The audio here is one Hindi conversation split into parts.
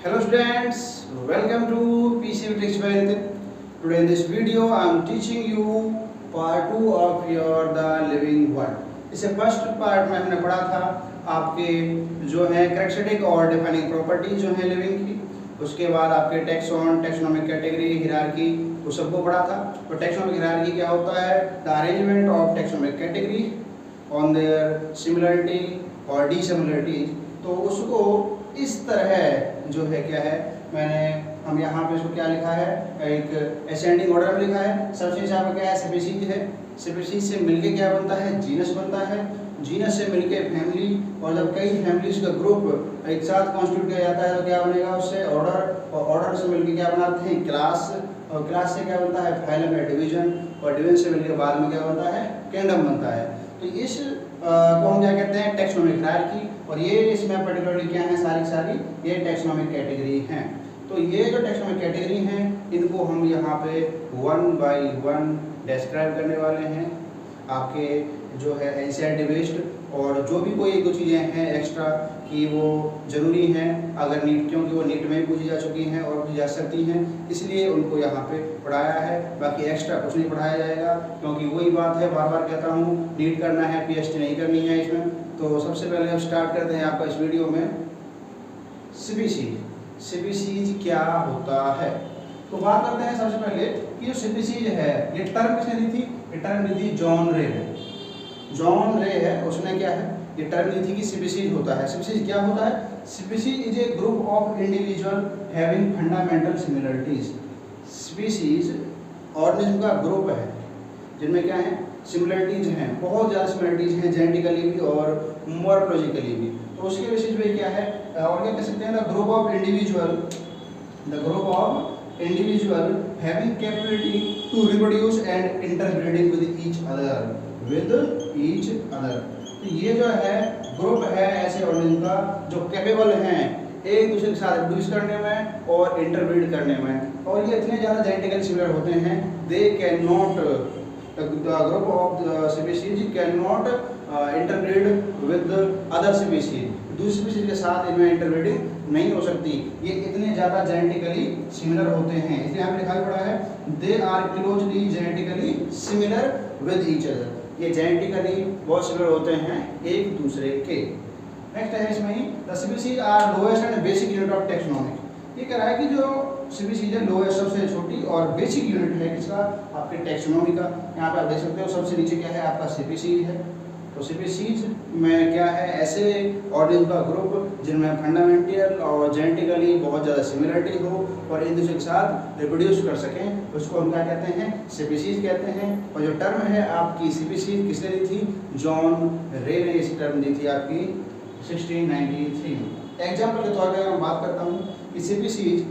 Hello students, welcome to PC Tricks by Nitin. Today in this video I am teaching you part 2 of your The Living World. इससे फर्स्ट पार्ट में हमने पढ़ा था आपके जो है कैरेक्टरिस्टिक और डिफाइनिंग प्रॉपर्टी जो है लिविंग की। उसके बाद आपके टैक्सॉन, टैक्सोनॉमिक कैटेगरी, हिरार्की वो सबको पढ़ा था। तो टैक्सोनॉमिक हिरार्की क्या होता है? The arrangement of taxonomic category on their similarity और डिसिमिलरिटी। तो उसको इस तरह जो है क्या है, हम यहाँ पे इसको क्या लिखा है, एक असेंडिंग ऑर्डर में लिखा है। सबसे नीचे आपका क्या है, स्पीशीज है। स्पीशीज से मिलके क्या बनता है, जीनस बनता है। जीनस से मिलके फैमिली, और जब कई फैमिलीज का ग्रुप एक साथ कॉन्स्टिट्यूट किया जाता है तो क्या बनेगा उससे ऑर्डर, और ऑर्डर से मिलके क्या बनाते हैं, क्लास, और क्लास से क्या बनता है, फाइलम या डिवीजन, और डिवीजन से मिलके बाद में क्या बनता है, किंगडम बनता है। तो इस को हम क्या कहते हैं, टैक्सोनॉमिक हिरार्की। और ये इसमें पर्टिकुलरली क्या है, सारी ये टैक्सोनॉमिक कैटेगरी हैं। तो ये जो टैक्सोनॉमिक कैटेगरी हैं इनको हम यहाँ पे 1 बाय 1 डिस्क्राइब करने वाले हैं। आपके जो है एनसीईआरटी बेस्ड, और जो भी कोई कुछ चीज़ें हैं एक्स्ट्रा कि वो ज़रूरी हैं अगर नीट, क्योंकि वो नीट में पूछी जा चुकी हैं और पूछी जा सकती हैं, इसलिए उनको यहाँ पे पढ़ाया है। बाकी एक्स्ट्रा कुछ नहीं पढ़ाया जाएगा, क्योंकि वही बात है, बार बार कहता हूँ, नीट करना है, पीएचडी नहीं करनी है इसमें। तो सबसे पहले हम स्टार्ट करते हैं आपका इस वीडियो में स्पीशीज। स्पीशीज क्या होता है, तो बात करते हैं सबसे पहले कि जो स्पीशीज है, ये टर्म किसने दी थी? ये टर्म दी थी जॉन रे ने। जॉन रे है, उसने क्या है, ये टर्म दी थी कि स्पीशीज होता है। स्पीशीज क्या होता है? Species is a group of individual having fundamental similarities. Species organism का ग्रुप है जिनमें क्या है, सिमिलरिटीज हैं, बहुत ज़्यादा सिमिलरिटीज हैं, जेनेटिकली भी और मॉर्फोलॉजिकली भी। तो उसके बेसिस पे क्या है, और क्या कह सकते हैं, the group of individual having capability to reproduce and interbreeding with each other. तो ये जो है ग्रुप है ऐसे ऑर्गेनिज्म का जो कैपेबल हैं एक दूसरे के साथ रिप्रोड्यूस करने में और इंटरब्रीड करने में, और ये इतने ज़्यादा जेनेटिकली सिमिलर होते हैं, they can not, the group of the species cannot interbreed with the other species। दूसरी स्पीशीज के साथ इनमें इंटरब्रीडिंग नहीं हो सकती, ये इतने ज़्यादा जेनेटिकली सिमिलर होते हैं। इसलिए यहाँ पे लिखा पड़ा है they are closely genetically similar with each other. ये जेनेटिकली बहुत सिमिलर होते हैं एक दूसरे के। नेक्स्ट है इसमें ही, the species are lowest and basic unit of taxonomy. ये कह रहा है कि जो स्पीशीज है लोएस्ट, सबसे छोटी और बेसिक यूनिट है किसका, आपके टैक्सोनॉमी का। यहाँ पे आप देख सकते हो सबसे नीचे क्या है, आपका स्पीशीज है। तो स्पीशीज में क्या है, ऐसे ऑर्गेनिज्म का ग्रुप जिनमें फंडामेंटल और जेनेटिकली बहुत ज़्यादा सिमिलरिटी हो और एक दूसरे के साथ रिप्रोड्यूस कर सकें, उसको हम क्या कहते हैं, स्पीशीज कहते हैं। और जो टर्म है आपकी स्पीशीज किसने दी थी? जॉन रे ने इस टर्म दी थी आपकी 1693 में। एग्जाम्पल के तौर पर मैं बात करता हूँ कि स्पीशीज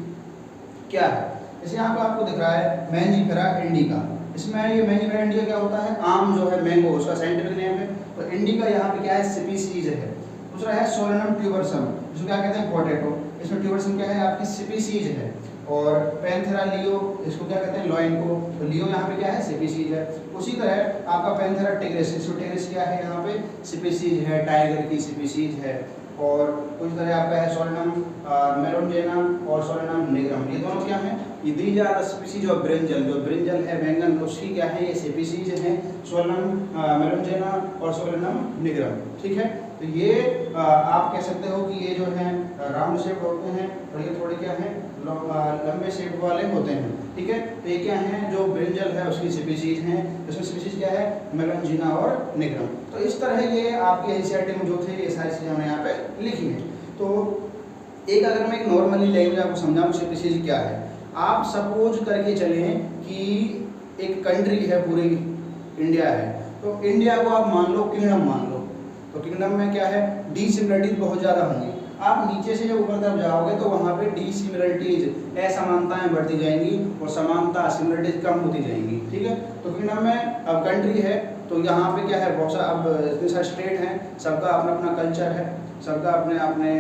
क्या है। जैसे यहाँ पे आपको दिख रहा है मैंजीफेरा इंडिका। इसमें ये मैंजीफेरा इंडिका क्या होता है, आम जो है मैंगो, उसका साइंटिफिक नेम है। तो इंडिका यहाँ पे क्या है, स्पीशीज है। दूसरा है सोलेनम ट्यूबरसम, जिसको क्या कहते हैं, पोटैटो। इसमें ट्यूबरसम क्या है, आपकी स्पीशीज है। और पैंथेरा लियो, इसको क्या कहते हैं, लॉइन को। तो लियो यहाँ पे क्या है, स्पीशीज है। उसी तरह आपका पैंथेरा टिग्रिस, इसको टिग्रिस क्या है, यहाँ पे स्पीशीज है, टाइगर की स्पीशीज है। और कुछ तरह आपका है सोलेनम मेलोंजेना और सोलेनम निग्रम, ये दोनों क्या हैं, ये these are the species of brinjal. जो ब्रिंजल है बैंगन, उसकी क्या है, ये स्पीशीज हैं, सोलेनम मेलोंजेना और सोलेनम निग्रम। ठीक है, तो ये आप कह सकते हो कि ये जो है राउंड शेप होते हैं और ये थोड़े क्या हैं, लंबे शेप वाले होते हैं। ठीक है, तो ये क्या हैं, जो ब्रिंजल है उसकी स्पीशीज हैं। इसमें स्पीशीज क्या है, मेलोंजिना और निग्रम। तो इस तरह ये आपकी एनसीईआरटी में जो थे ये सारी चीज़ें हमने यहाँ पे लिखी हैं। तो एक अगर मैं एक नॉर्मली लैंग्वेज आपको समझाऊँ स्पीशीज क्या है, आप सपोज करके चलें कि एक कंट्री है, पूरी इंडिया है। तो इंडिया को आप मान लो किंगडम मान लो। तो किंगडम में क्या है, डिसिमिलरिटीज बहुत ज़्यादा होंगी। आप नीचे से जब ऊपर तरफ जाओगे तो वहाँ पे डिसिमिलरिटीज, असमानताएं बढ़ती जाएंगी और समानता, सिमिलरिटीज कम होती जाएंगी। ठीक है, तो किंगडम में अब कंट्री है, तो यहाँ पे क्या है, बहुत सारा, अब इतने सारे स्टेट हैं, सबका अपना अपना कल्चर है, सबका अपने अपने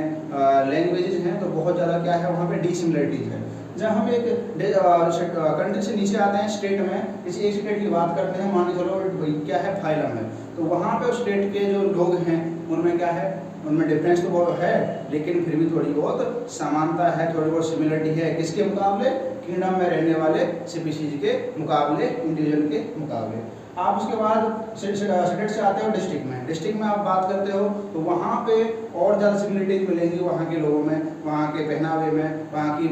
लैंग्वेजेस हैं। तो बहुत ज़्यादा क्या है, वहाँ पे डिसिमिलरिटीज है। जब हम एक कंट्री से नीचे आते हैं स्टेट में, किसी एक स्टेट की बात करते हैं, मान के चलो क्या है, फाइलम है। तो वहाँ पे उस स्टेट के जो लोग हैं उनमें क्या है, उनमें डिफरेंस तो बहुत है, लेकिन फिर भी थोड़ी बहुत समानता है, थोड़ी बहुत सिमिलरिटी है। किसके मुकाबले? किंगडम में रहने वाले स्पीशीज के मुकाबले, इंडिविजुअल के मुकाबले। आप उसके बाद स्टेट से आते हो डिस्ट्रिक्ट में। डिस्ट्रिक्ट में आप बात करते हो तो वहाँ पे और ज़्यादा सिमिलरिटीज मिलेंगी वहाँ के लोगों में, वहाँ के पहनावे में, वहाँ की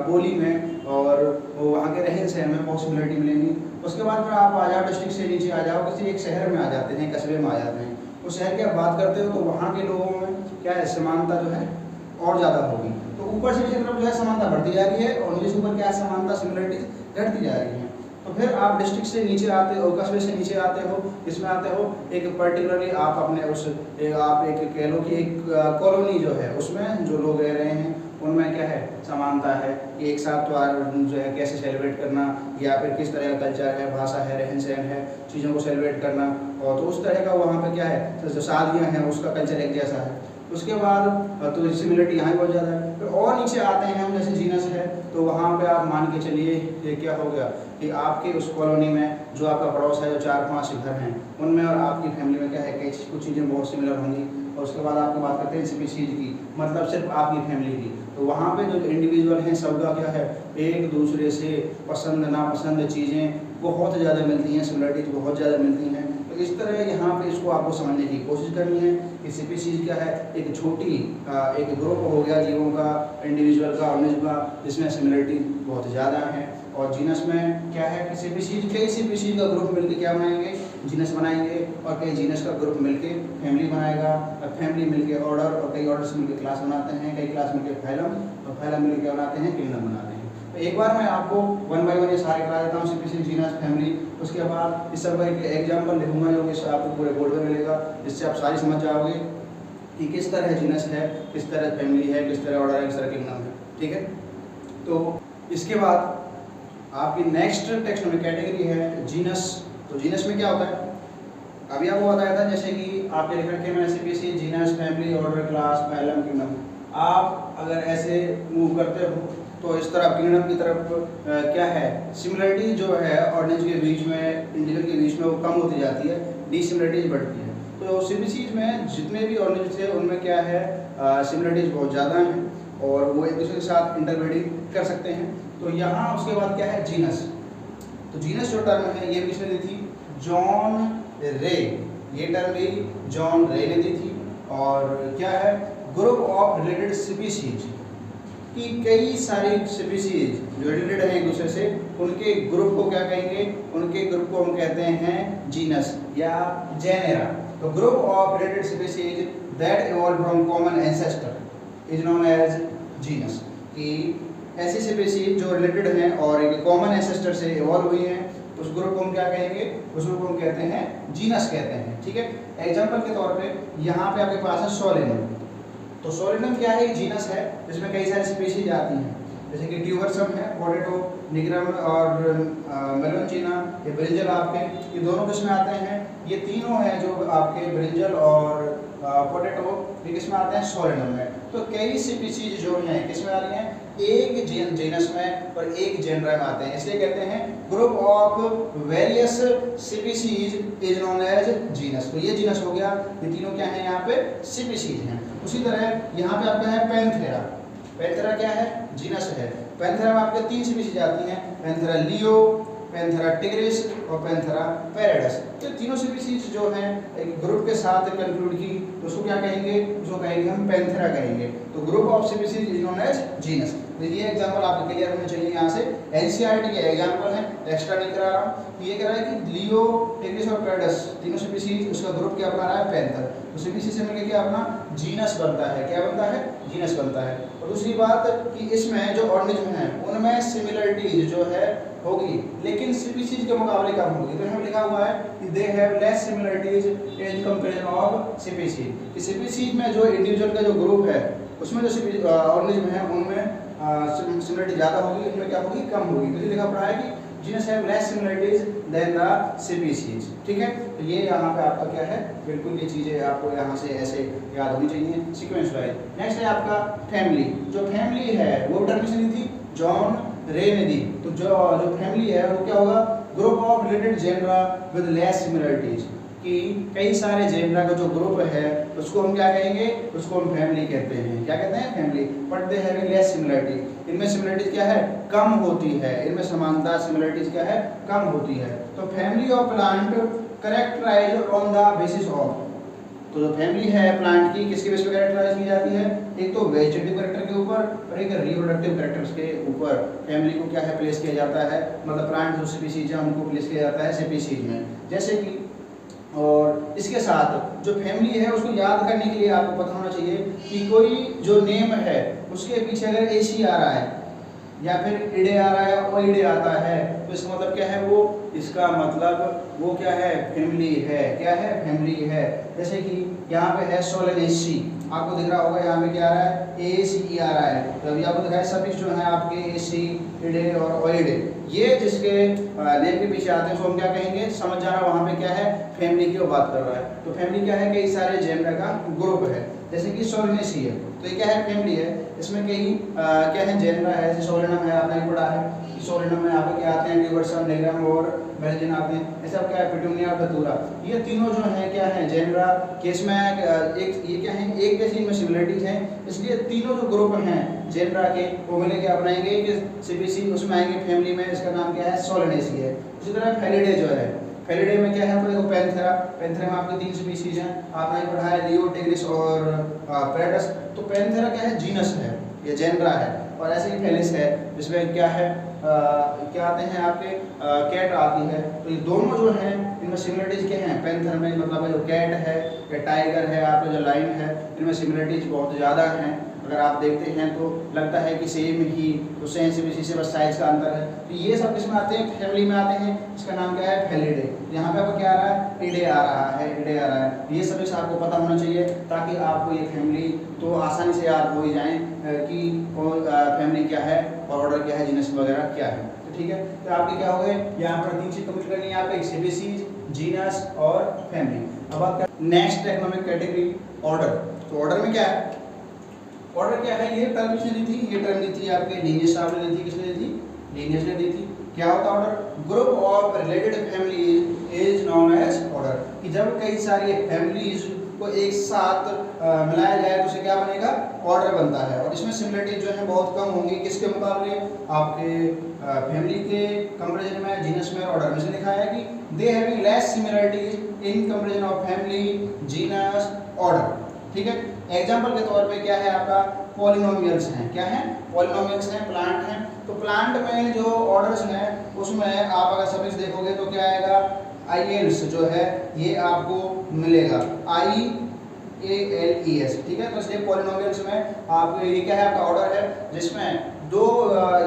बोली में, और वहाँ के रहन सहन में बहुत सिमिलरिटी मिलेंगी। उसके बाद फिर आप आ जाओ, डिस्ट्रिक्ट से नीचे आ जाओ, किसी एक शहर में आ जाते हैं, कस्बे में आ जाते हैं। उस शहर की आप बात करते हो तो वहाँ के लोगों में क्या है, समानता जो है और ज़्यादा होगी। तो ऊपर से नीचे तरफ जो है समानता बढ़ती जा रही है, और नीचे ऊपर क्या है, समानता सिमिलरिटी घटती जा रही है। तो फिर आप डिस्ट्रिक्ट से नीचे आते हो, कस्बे से नीचे आते हो, इसमें आते हो एक पर्टिकुलरली आप अपने उस आप एक कह लो कि एक कॉलोनी जो है उसमें जो लोग रह रहे हैं उनमें क्या है, समानता है कि एक साथ त्योहार जो है कैसे सेलिब्रेट करना, या फिर किस तरह का कल्चर है, भाषा है, रहन सहन है, चीज़ों को सेलिब्रेट करना, और तो उस तरह का वहाँ पे क्या है, जो शादियाँ हैं उसका कल्चर एक जैसा है। उसके बाद तो सिमिलरिटी यहाँ भी बहुत ज़्यादा है। फिर और नीचे आते हैं हम, जैसे जीनस है, तो वहाँ पे आप मान के चलिए ये क्या हो गया कि आपके उस कॉलोनी में जो आपका पड़ोस है, जो 4-5 घर हैं, उनमें और आपकी फैमिली में क्या है, कई कुछ चीज़ें बहुत सिमिलर होंगी। और उसके बाद आपको बात करते हैं स्पीशीज की, मतलब सिर्फ आपकी फैमिली की, तो वहाँ पे जो इंडिविजुअल हैं सबका क्या है, एक दूसरे से पसंद नापसंद चीज़ें बहुत ज़्यादा मिलती हैं, सिमिलरिटीज बहुत ज़्यादा मिलती हैं। तो इस तरह यहाँ पे इसको आपको समझने की कोशिश करनी है कि स्पीशीज क्या है, एक छोटी एक ग्रुप हो गया जीवों का, इंडिविजुअल का, ऑर्गेनिज्म का, जिसमें सिमिलरिटी बहुत ज़्यादा है। और जीनस में क्या है कि स्पीशीज, कई स्पीशीज का ग्रुप मिलकर क्या बनाएंगे, जीनस बनाएंगे, और कई जीनस का ग्रुप मिलकर फैमिली बनाएगा, और फैमिली मिलकर ऑर्डर, और कई ऑर्डर से मिलकर क्लास बनाते हैं, कई क्लास मिलकर फाइलम, और फाइलम मिलकर क्या बनाते हैं, किंगडम बनाते हैं। तो एक बार मैं आपको 1 बाय 1 ये सारे करा देता हूँ, स्पीशीज, जीनस, फैमिली। उसके बाद इस सब का एक एग्जाम्पल लिखूंगा जो कि आपको पूरे बोर्ड में मिलेगा, जिससे आप सारी समझ जाओगे कि किस तरह जीनस है, किस तरह फैमिली है, किस तरह ऑर्डर है, किस तरह किंगडम है। ठीक है, तो इसके बाद आपकी नेक्स्ट टेक्स्ट में कैटेगरी है जीनस। तो जीनस में क्या होता है, अभी आपको बताया था, जैसे कि आपके लिख रखे मैंने species, genus, family, order, class, phylum, kingdom. आप अगर ऐसे मूव करते हो तो इस तरह किंगडम की तरफ क्या है, सिमिलरिटी जो है ऑर्गेनिज्म के बीच में, इंडिविजुअल के बीच में, वो कम होती जाती है, डिसिमिलरिटीज बढ़ती है। तो स्पीशीज में जितने भी ऑर्गेनिज्म थे उनमें क्या है, सिमिलरिटीज बहुत ज़्यादा हैं, और वो एक दूसरे के साथ इंटरब्रीडिंग कर सकते हैं। तो यहाँ उसके बाद क्या है, जीनस। तो जीनस जो टर्म है ये किसने दी थी, जॉन रे। ये टर्म भी जॉन रे ने दी थी। और क्या है, ग्रुप ऑफ रिलेटेड स्पीशीज, कि कई सारी स्पीशीज जो रिलेटेड हैं एक दूसरे से, उनके ग्रुप को क्या कहेंगे, उनके ग्रुप को हम कहते हैं जीनस या जेनेरा। तो group of related species that evolve from common ancestor is known as genus. कि ऐसी स्पीशीज जो रिलेटेड हैं और एक कॉमन एंसेस्टर से इवॉल्व हुई हैं, उस ग्रुप को हम क्या कहेंगे, उस ग्रुप को हम कहते हैं जीनस कहते हैं। ठीक है, एग्जाम्पल के तौर पे यहाँ पे आपके पास है सोलेनम। तो सोलेनम क्या है, जीनस है जिसमें कई सारी स्पीशीज आती हैं, जैसे कि ट्यूबरसम है, पोटैटो, निग्रम और मेलोनचिना, ये ब्रिंजल आपके, ये दोनों किस्में आते हैं। ये तीनों हैं जो आपके ब्रिंजल और पोटैटो, ये किस्में आते हैं सोलेनम में। तो कई स्पीशीज जो हैं किसमें आ रही हैं, एक जीनस में और एक जेनरा में आते हैं, इसलिए कहते हैं group of various species is known as genus. तो ये जीनस हो गया, ये तीनों क्या है यहाँ पे, स्पीशीज हैं। उसी तरह यहाँ पे आपका है पैंथेरा। पैंथेरा क्या है, जीनस है। पैंथेरा में आपके 3 स्पीशीज आती हैं, पैंथेरा लियो, पैंथेरा टिग्रिस और पैंथेरा पैराडस। तो तीनों स्पीशीज जो हैं एक ग्रुप के साथ कंक्लूड की, तो उसको क्या कहेंगे, उसको कहेंगे हम पैंथेरा कहेंगे। तो group of species is known as genus. तो ये एग्जांपल आपको क्लियर होने चाहिए यहाँ से। एनसीईआरटी के एग्जांपल हैं, एक्स्ट्रा नहीं करा रहा हूँ। ये कह रहा है कि लियो, टिग्रिस और पैराडस तीनों स्पीशीज, उसका ग्रुप क्या बना रहा है, पैंथर। तो स्पीशीज से मिलकर क्या अपना जीनस बनता है, क्या बनता है, जीनस बनता है। और दूसरी बात कि इसमें जो ऑर्गेनिज्म हैं उनमें सिमिलरिटीज जो है होगी, लेकिन स्पीशीज के मुकाबले कम होगी। तो यहाँ लिखा हुआ है कि they have less similarities in comparison of species. Species में जो इंडिविजुअल का जो ग्रुप है उसमें जो ऑर्गेनिज्म है उनमें सिमिलरिटी ज़्यादा होगी, इनमें क्या होगी, कम होगी। तो ये लिखा पड़ा है कि genus have less similarities than the species. ठीक है, तो ये यहाँ पे आपका क्या है, बिल्कुल ये चीज़ें आपको यहाँ से ऐसे याद होनी चाहिए सीक्वेंस वाइज। नेक्स्ट है आपका फैमिली। जो फैमिली है वो टर्म किसने दी थी, जॉन रे ने दी। तो जो फैमिली है वो क्या होगा, group of related genera with less similarities, कि कई सारे ज़ेब्रा का जो ग्रुप है उसको हम क्या कहेंगे, उसको हम फैमिली कहते हैं। क्या कहते हैं? Family. But they having less similarity, इनमें सिमिलरिटीज क्या है, कम होती है, इनमें समानता सिमिलरिटीज क्या है, कम होती है। तो family of plant characterize on the basis of, तो जो फैमिली है प्लांट की किसके बेस पर कैरेक्टराइज की जाती है, एक तो वेजिटेटिव कैरेक्टर के ऊपर और एक रिप्रोडक्टिव कैरेक्टर्स के ऊपर फैमिली को क्या है प्लेस किया जाता है, मतलब प्लांट जो स्पीशीज है उनको प्लेस किया जाता है स्पीशीज में। जैसे कि और इसके साथ जो फैमिली है उसको याद करने के लिए आपको पता होना चाहिए कि कोई जो नेम है उसके पीछे अगर एसी आ रहा है या फिर इडे आ रहा है और इडे आता है तो इसका मतलब क्या है, वो इसका मतलब वो क्या है, फैमिली है। क्या है? फैमिली है। जैसे कि यहाँ पे है सोलेनेसी, आपको दिख रहा होगा यहाँ पे क्या आ रहा है, ए सी ई आ रहा है। तो अभी आपको दिखाया सफिक्स जो है आपके ए सी, इडे और ओइडे, ये जिसके नेम के पीछे आते हैं उसको हम क्या कहेंगे, समझ जाना वहाँ पे क्या है, फैमिली की वो बात कर रहा है। तो फैमिली क्या है, कई सारे ज़ेब्रा का ग्रुप है। जैसे कि सोलेनेसी है तो ये क्या है, फैमिली है। इसमें कई क्या है, ज़ेब्रा है, जैसे सोलेनम है, आपने पढ़ा है सोलेनम में यहाँ पे क्या आते हैं, ड्यूबरसन, नेग्रम और बेल्जियन आते हैं। ऐसा क्या है, पिटूनिया और धतूरा, ये तीनों जो हैं क्या है, ज़ेब्रा केस में एक ये क्या है, एक जैसी इनमें सिमिलरिटीज हैं, इसलिए तीनों जो ग्रुप हैं ज़ेब्रा के वो मिले क्या बनाएंगे कि सीबीसी उसमें आएंगे फैमिली में, इसका नाम क्या है, सोलेनेसी है। उसी तरह फेलिडे जो है, फेलिडे में क्या है, तो देखो पैंथेरा, पैंथेरा में आपके 3 स्पीशीज हैं, आपने पढ़ा है लियो, टिग्रिस और पैरडस। तो पैंथेरा क्या है, जीनस है, ये ज़ेब्रा है। और ऐसे ही फेलिस है जिसमें क्या है क्या आते हैं आपके कैट आती है। तो ये दोनों जो हैं इनमें सिमिलरिटीज क्या हैं, पैंथर में मतलब जो कैट है या टाइगर है, आपका जो लाइन है, इनमें सिमिलरिटीज बहुत ज़्यादा हैं। अगर आप देखते हैं तो लगता है कि सेम ही, तो सेम से बस साइज का अंतर है। तो ये सब किसमें आते हैं, फैमिली में आते हैं। इसका नाम क्या है, फेलिडे। यहाँ पे आपको क्या आ रहा है, इडे आ रहा है, इडे आ रहा है। ये सब आपको पता होना चाहिए ताकि आपको ये फैमिली तो आसानी से याद हो ही जाए कि फैमिली क्या है और ऑर्डर क्या है, जीनस वगैरह क्या है। तो ठीक है, तो आपके क्या हो गए, यहाँ पर 3 चीज कंप्लीट करनी है, यहाँ पे स्पीशीज, जीनस और फैमिली। अब आप नेक्स्ट इकोनॉमिक कैटेगरी ऑर्डर। तो ऑर्डर में क्या है, ऑर्डर क्या है, ये टर्म किसने दी थी, ये टर्म दी थी आपके लीनियस साहब ने दी थी। किसने दी थी, लीनियस ने दी थी। क्या होता है order, group of related families is known as order, कि जब कई सारी फैमिलीज को एक साथ मिलाया जाए तो उसे क्या बनेगा, ऑर्डर बनता है। और इसमें सिमिलरिटी जो है बहुत कम होंगी, किसके मुकाबले, आपके फैमिली के कंपैरिजन में, जीनस में, ऑर्डर में। से लिखा है कि they having less similarities in comparison of family, genus, order. ठीक है, एग्जाम्पल के तौर पे क्या है आपका, पॉलिनोमियल्स हैं। क्या है, पॉलिनोमियल्स हैं, प्लांट हैं। तो प्लांट में जो ऑर्डर्स हैं उसमें आप अगर सफिक्स देखोगे तो क्या आएगा, आईएल्स जो है ये आपको मिलेगा, IALES। ठीक है, तो इसलिए पॉलिनोमियल्स में आप ये क्या है, आपका ऑर्डर है जिसमें दो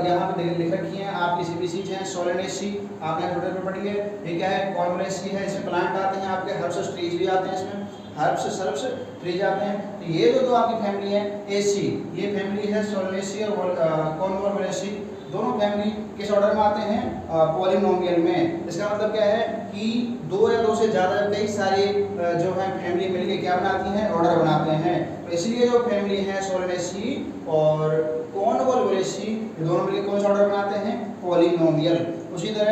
यहाँ पे लिख रखी हैं आपकी स्पीशीज हैं, सोलेनेसी आपने थोड़े पे पढ़ी है। ये क्या है, कॉर्मोरेसी है, इसमें प्लांट आते हैं आपके, हर्ब्स, ट्रीज भी आते हैं इसमें, हर्ब्स, सर्ब्स, ट्रीज आते हैं। तो ये जो दो आपकी फैमिली है, एसी ये फैमिली है, सोलेनेसी और कॉर्मोरेसी, दोनों फैमिली किस ऑर्डर में आते हैं, पॉलिनोमियल में। इसका मतलब क्या है कि 2 या 2 से ज़्यादा कई सारे जो है फैमिली मिलके क्या बनाती हैं, ऑर्डर बनाते हैं। तो इसलिए जो फैमिली है सोलेनेसी और कॉन्वोल्यूलेसी, ये दोनों मिलकर कौन सा ऑर्डर बनाते हैं, पॉलिनोमियल। उसी तरह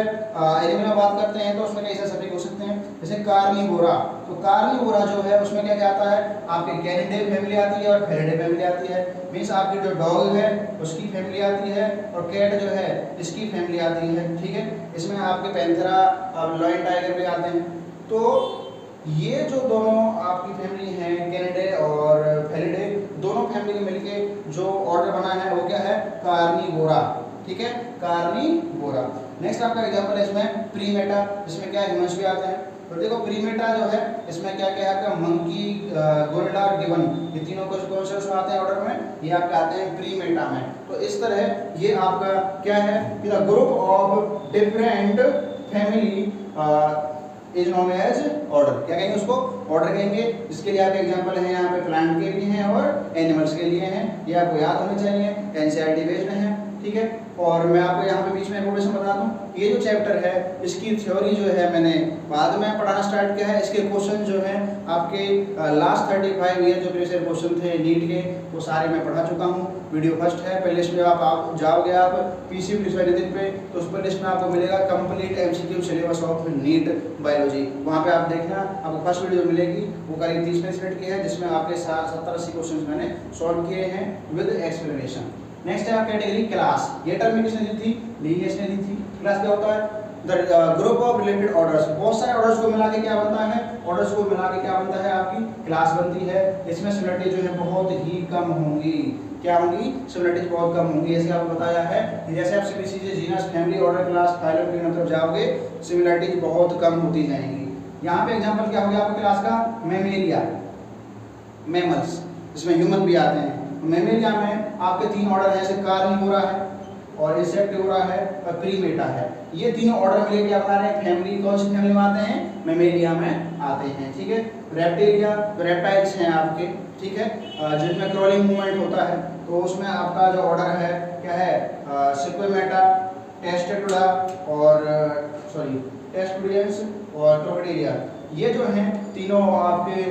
एनिमल में बात करते हैं तो उसमें कई सारे सफिक्स हो सकते हैं, जैसे कार्निवोरा। तो कार्निवोरा जो है उसमें क्या क्या आता है, आपके कैनिडे फैमिली आती है और फेलिडे फैमिली आती है। मीन्स आपकी जो डॉग है उसकी फैमिली आती है और कैट जो है इसकी फैमिली आती है। ठीक है, इसमें आपके पैंथेरा और लॉयन टाइगर भी आते हैं। तो ये जो दोनों आपकी फैमिली हैं, कैनिडे और फेलिडे, दोनों फैमिली मिलके जो ऑर्डर बना है वो क्या है, कार्निवोरा। ठीक है, कार्निवोरा। नेक्स्ट आपका एग्जांपल है इसमें प्रीमेटा, इसमें क्या ह्यूमंस भी आते हैं। तो देखो प्रीमेटा जो है इसमें क्या क्या है आपका, मंकी, गोरिल्ला और गिबन, ये तीनों कौन से उसमें आते हैं ऑर्डर में, ये आपके आते हैं प्रीमेटा में। तो इस तरह ये आपका क्या है, group of different family is known as order. क्या कहेंगे उसको, ऑर्डर कहेंगे। इसके लिए आपके एग्जांपल है यहाँ पे प्लांट के भी हैं और एनिमल्स के लिए हैं, ये आपको याद होने चाहिए, एनसीईआरटी बेस्ड हैं। ठीक है। और मैं आपको यहाँ पे बीच में इन्फॉर्मेशन बता दूं, ये जो चैप्टर है इसकी थ्योरी जो है मैंने बाद में पढ़ाना स्टार्ट किया है। इसके क्वेश्चन जो हैं आपके लास्ट 35 ईयर जो प्रीवियस क्वेश्चन थे नीट के वो सारे मैं पढ़ा चुका हूँ। वीडियो फर्स्ट है, प्ले लिस्ट में आप जाओगे आप पीसी नितिन पे तो उस प्ले लिस्ट में आपको मिलेगा complete MCQ syllabus of NEET biology. वहाँ पे आप देखना, आपको फर्स्ट वीडियो मिलेगी वो करीब 30 मिनट की है, जिसमें आपके 70-80 क्वेश्चन मैंने सॉल्व किए हैं विद एक्सप्लेनेशन। नेक्स्ट है आप कैटेगरी क्लास। ये टर्म किसने दी थी? लीनियस ने दी थी। क्लास क्या होता है? The group of related orders. बहुत सारे ऑर्डर्स को मिला के क्या बनता है? ऑर्डर्स को मिला के क्या बनता है? आपकी क्लास बनती है। इसमें सिमिलरिटी जो है बहुत ही कम होंगी। क्या होंगी? सिमिलरिटीज बहुत कम होंगी। जैसे आपको बताया है कि जैसे आप species, genus, family, order, class, phylum की तरफ जाओगे सिमिलरिटीज बहुत कम होती जाएंगी। यहाँ पे एग्जांपल क्या हो गया आपकी क्लास का? मैमेलिया, मैमल्स, जिसमें ह्यूमन भी आते हैं। मैमेलिया में आपके 3 ऑर्डर है, जैसे कार्निवोरा है और इंसेक्टिवोरा है और प्रीमेटा है। ये तीनों ऑर्डर मिले क्या बता रहे हैं? फैमिली। कौन सी फैमिली में आते हैं? मैमेलिया में आते हैं, ठीक है। रेप्टिलिया, तो रेप्टाइल्स हैं आपके, ठीक है, जिनमें क्रॉलिंग मूवमेंट होता है, तो उसमें आपका जो ऑर्डर है क्या है? सिक्वेमेटा, टेस्टेटुडा और टेस्टुडियंस और क्रोकोडिलिया। ये जो हैं तीनों आपके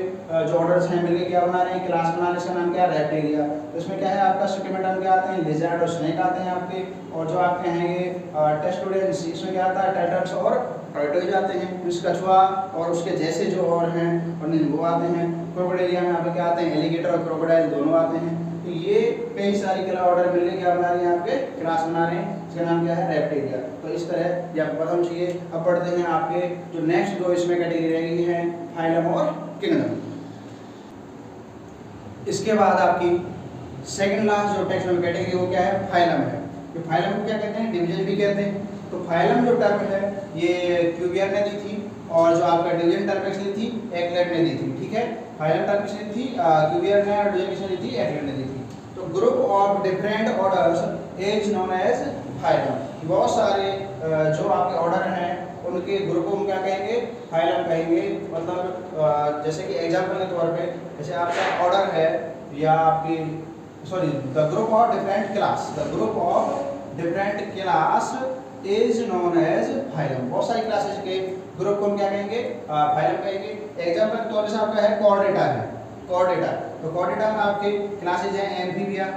जो ऑर्डर्स हैं मिलके क्या बना रहे हैं? क्लास बना रहे हैं। इसका नाम क्या है? रेप्टिलिया। तो इसमें क्या है आपका? सिक्वेमेटा में क्या आते हैं? लिजर्ड और स्नेक आते हैं आपके। और जो आपके हैं ये टेस्टुडियंस, इसमें क्या आता है? टर्टल्स और टर्टल्स आते हैं। इसका कछुआ और उसके जैसे जो और हैं और वो आते हैं। क्रोकोडिलिया में आपके क्या आते हैं? एलिगेटर और क्रोकोडाइल दोनों आते हैं। तो ये कई सारी क्लास ऑर्डर मिलके क्या बना रहे हैं? आपके क्लास बना रहे हैं। इसका नाम क्या है? रेप्टिलिया। तो इस तरह ये आपको पता होना चाहिए। अब पढ़ते हैं आपके जो नेक्स्ट 2 इसमें कैटेगरी रहेगी है फाइलम और किंगडम। इसके बाद आपकी सेकंड लास्ट जो टेक्सोनॉमी कैटेगरी वो क्या है? फाइलम है। तो फाइलम को क्या कहते हैं? डिवीजन भी कहते हैं। तो फाइलम जो टर्म है ये क्यूवियर ने दी थी और जो आपका डिवीजन टर्म किसने दी थी? एक्लेट ने दी थी, ठीक है। फाइलम टर्म किसने दी थी? क्यूवियर ने, और डिवीजन किसने दी थी? एक्लेट ने दी थी। तो group of different orders is known as phylum. बहुत सारे जो आपके ऑर्डर हैं उनके ग्रुप को हम क्या कहेंगे? फाइलम कहेंगे। मतलब जैसे कि एग्जांपल के तौर पे जैसे आपका ऑर्डर है या आपकी the group of different class, the group of different class is known as phylum. बहुत सारी क्लासेस के ग्रुप को हम क्या कहेंगे? फाइलम कहेंगे। एग्जांपल के तौर पे आपका है कॉर्डेटा है, कॉर्डेटा। तो कॉर्डेटा में आपके क्लासेज हैं एम्फीबिया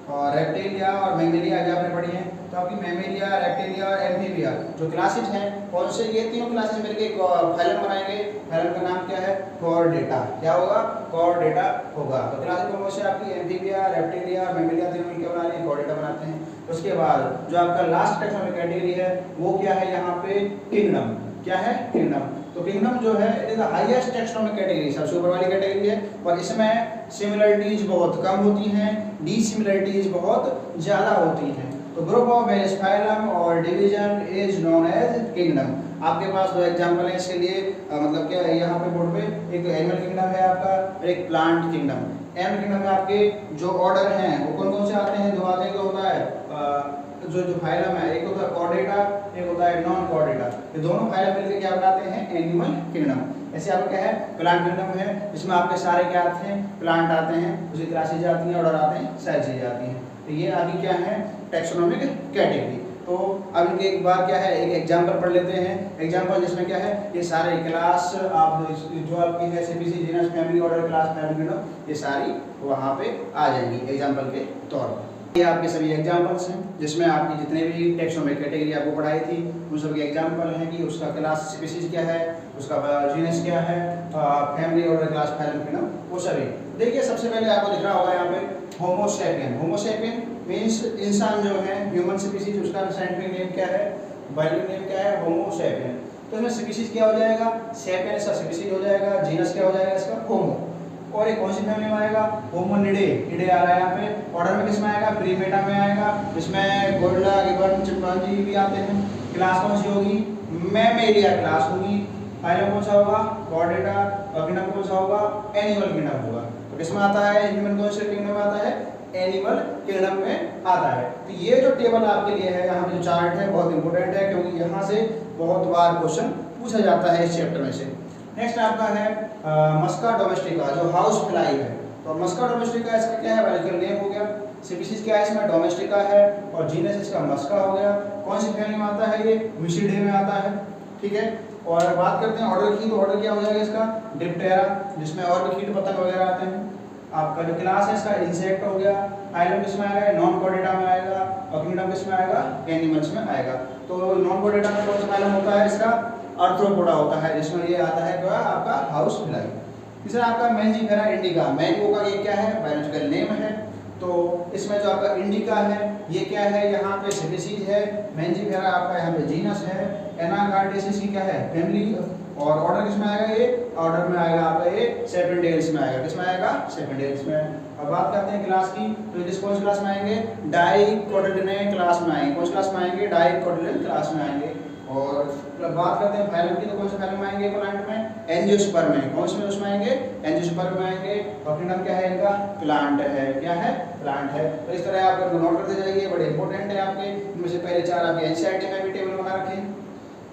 और रेप्टिलिया और मैमेलिया जो आपने पढ़ी हैं। तो आपकी मैमेलिया, रेप्टिलिया और एम्फीबिया जो क्लासेज हैं कौन से? ये तीनों क्लासेज मिलकर फाइलम बनाएंगे। फाइलम का नाम क्या है? कॉर्डेटा। क्या होगा? कॉर्डेटा होगा। तो क्लासेज कौन से? आपकी एम्फीबिया, रेप्टिलिया और मैमेलिया तीनों मिलकर बना रहे हैं कॉर्डेटा बनाते हैं। उसके बाद जो आपका लास्ट टेक्सोनॉमी कैटेगरी है वो क्या है? यहाँ पे किंगडम। क्या है? किंगडम। तो किंगडम जो है it is the highest taxonomic category, सबसे ऊपर वाली कैटेगरी है। और इसमें सिमिलरिटीज बहुत कम होती हैं, डिसिमिलरिटीज बहुत ज़्यादा होती हैं। तो ग्रुप ऑफ वेरियस फाइलम और division is known as kingdom. आपके पास 2 एग्जांपल है इसके लिए। मतलब क्या है यहाँ पे बोर्ड पे? एक एनिमल किंगडम है आपका और एक प्लांट किंगडम। एनिमल किंगडम में आपके जो ऑर्डर हैं वो कौन कौन से आते हैं? 2 आते हैं। तो होता है जो फाइलम है, एक होता है कॉर्डेटा, एक होता है नॉन कॉर्डेटा। ये दोनों फाइलम मिलकर क्या बनाते हैं? Animal kingdom. ऐसे आपका क्या है? प्लांट किंगडम है, इसमें आपके सारे क्या आते हैं? प्लांट आते हैं, उसकी क्लासेज आती हैं, ऑर्डर आते हैं, सारी चीजें आती हैं। तो ये आपकी क्या है? Taxonomic category. तो अब इनके एक बार क्या है? एक एग्जांपल पढ़ लेते हैं। एग्जांपल जिसमें क्या है? ये सारे क्लास आप जो आपकी है species, genus, family, order, class, phylum, kingdom, ये सारी वहाँ पे आ जाएंगी एग्जांपल के तौर पर। ये आपके सभी एग्जांपल्स हैं जिसमें आपकी जितने भी टेक्सोनोमिक कैटेगरी आपको पढ़ाई थी उन सब के एग्जांपल हैं कि उसका क्लास स्पीशीज क्या है, उसका जीनस क्या है, family, order, class, phylum, kingdom, वो सभी। देखिए सबसे पहले आपको दिख रहा होगा यहाँ पे होमो सैपियन। होमो सैपियन मीन्स इंसान जो है, ह्यूमन स्पीशीज, उसका साइंटिफिक नेम क्या है? बायोलॉजिकल नेम क्या है? होमो सैपियन। तो इसमें स्पीशीज क्या हो जाएगा? सैपियन इसका स्पीशीज हो जाएगा। जीनस क्या हो जाएगा इसका? होमो। और एक कौन सी फैमिली में आएगा? होमोनिडे। निडे आ रहा है यहाँ पे। ऑर्डर में किसमें आएगा? प्रीमेटा में आएगा, जिसमें गोरिल्ला, गिबन, चिंपांजी भी आते हैं। क्लास कौन सी होगी? मैमेलिया क्लास होगी। फाइलम कौन सा होगा? कॉर्डेटा। और किंगडम कौन सा होगा? एनिमल किंगडम होगा। तो किसमें आता है? ह्यूमन कौन से किंगडम में आता है? एनिमल किंगडम में आता है। तो ये जो टेबल आपके लिए है, यहाँ पे जो चार्ट है बहुत इंपॉर्टेंट है क्योंकि यहाँ से बहुत बार क्वेश्चन पूछा जाता है इस चैप्टर में से। नेक्स्ट आपका है मस्का डोमेस्टिका जो हाउस फ्लाई है। तो मस्का डोमेस्टिका इसका क्या है? बायोलॉजिकल नेम हो गया। स्पीशीज क्या है इसमें, डोमेस्टिका है, और जीनस इसका मस्का हो गया। कौन सी फैमिली में आता है ये, विशिडे में आता है, ठीक है। और बात करते हैं ऑर्डर की, तो ऑर्डर क्या हो जाएगा इसका, डिप्टेरा, जिसमें और भी कीट पतंग वगैरह आते हैं। आपका जो क्लास है इसका इंसेक्ट हो गया। फाइलम किसमें आएगा, नॉन कॉर्डेटा में आएगा, और किंगडम किसमें आएगा, एनिमल्स में आएगा। तो नॉन कॉर्डेटा में कौन सा फाइलम होता है इसका, आर्थ्रोपोडा होता है, जिसमें ये आता है क्या, आपका हाउस फ्लाई। तीसरा आपका मैंजीफेरा इंडिका, मैंगो का ये क्या है, बायोलॉजिकल नेम है। तो इसमें जो आपका इंडिका है ये क्या है, यहाँ पे स्पीशीज है, मैंजीफेरा आपका यहाँ पे जीनस है, एनाकार्डिसेस की क्या है, फैमिली। और ऑर्डर किसमें आएगा, ये ऑर्डर में आएगा आपका ये सेपेंडेल्स में आएगा, किसमें आएगा, सेपेंडेल्स में। अब बात करते हैं क्लास की, तो ये कौन सी क्लास में आएंगे, डाइकोटिलिडे क्लास में आएंगे। कौन सी क्लास में आएंगे, डाइकोटिलिडे क्लास में आएंगे। और बात करते हैं फाइलम की, तो कौन से फाइलम में आएंगे, प्लांट में, एंजियोस्पर्म में। कौन से में उसमें आएंगे, एंजियोस्पर्म में आएंगे। और किंगडम क्या है इनका, प्लांट है, क्या है, प्लांट है। तो इस तरह आप नोट करते जाइए, बड़े इंपॉर्टेंट है आपके। इनमें से पहले 4 आपके एनसीईआरटी में भी टेबल बना रखे हैं।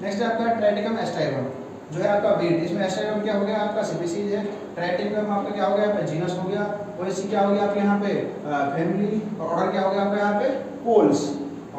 नेक्स्ट है आपका ट्राइटिकम एस्टाइरम, जो है आपका बीट। इसमें एस्टाइरम क्या हो गया, आपका स्पीशीज है। ट्राइटिकम आपका क्या हो गया, यहाँ पे जीनस हो गया। और इसी क्या हो गया आपके यहाँ पे, फैमिली। और ऑर्डर क्या हो गया आपका यहाँ पे, पोल्स।